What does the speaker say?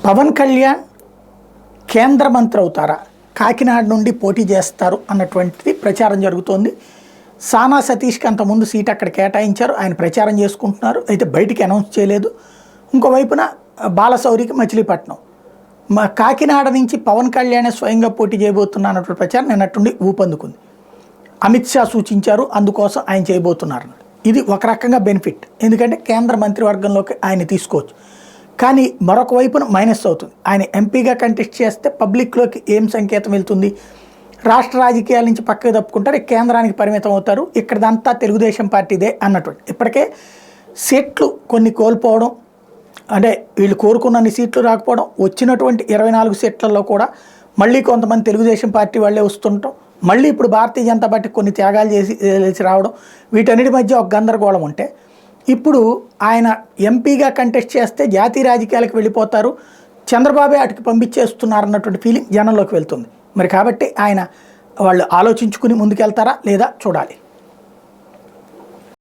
పవన్ కళ్యాణ్ కేంద్ర మంత్రి అవుతారా, కాకినాడ నుండి పోటీ చేస్తారు అన్నటువంటిది ప్రచారం జరుగుతోంది. సానా సతీష్కి అంతకుముందు సీట్ అక్కడ కేటాయించారు, ఆయన ప్రచారం చేసుకుంటున్నారు, అయితే బయటికి అనౌన్స్ చేయలేదు. ఇంకోవైపున బాలశౌరికి మచిలీపట్నం, కాకినాడ నుంచి పవన్ కళ్యాణ్ స్వయంగా పోటీ చేయబోతున్నా అన్నటువంటి ప్రచారం నిన్నట్టుండి ఊపందుకుంది. అమిత్ షా సూచించారు, అందుకోసం ఆయన చేయబోతున్నారు. ఇది ఒక రకంగా బెనిఫిట్, ఎందుకంటే కేంద్ర మంత్రివర్గంలోకి ఆయన తీసుకోవచ్చు. కానీ మరొక వైపున మైనస్ అవుతుంది. ఆయన ఎంపీగా కంటెస్ట్ చేస్తే పబ్లిక్లోకి ఏం సంకేతం వెళ్తుంది? రాష్ట్ర రాజకీయాల నుంచి పక్కకు తప్పుకుంటారు, కేంద్రానికి పరిమితం అవుతారు, ఇక్కడదంతా తెలుగుదేశం పార్టీదే అన్నటువంటి. ఇప్పటికే సీట్లు కొన్ని కోల్పోవడం, అంటే వీళ్ళు కోరుకున్నన్ని సీట్లు రాకపోవడం, వచ్చినటువంటి 24 సీట్లలో కూడా మళ్ళీ కొంతమంది తెలుగుదేశం పార్టీ వాళ్ళే వస్తుండటం, మళ్ళీ ఇప్పుడు భారతీయ జనతా పార్టీ కొన్ని త్యాగాలు చేసి రావడం, వీటన్నిటి మధ్య ఒక గందరగోళం ఉంటే ఇప్పుడు ఆయన ఎంపీగా కంటెస్ట్ చేస్తే జాతీయ రాజకీయాలకు వెళ్ళిపోతారు, చంద్రబాబే అటుకు పంపించేస్తున్నారు అన్నటువంటి ఫీలింగ్ జనంలోకి వెళ్తుంది. మరి కాబట్టి వాళ్ళు ఆలోచించుకుని ముందుకెళ్తారా లేదా చూడాలి.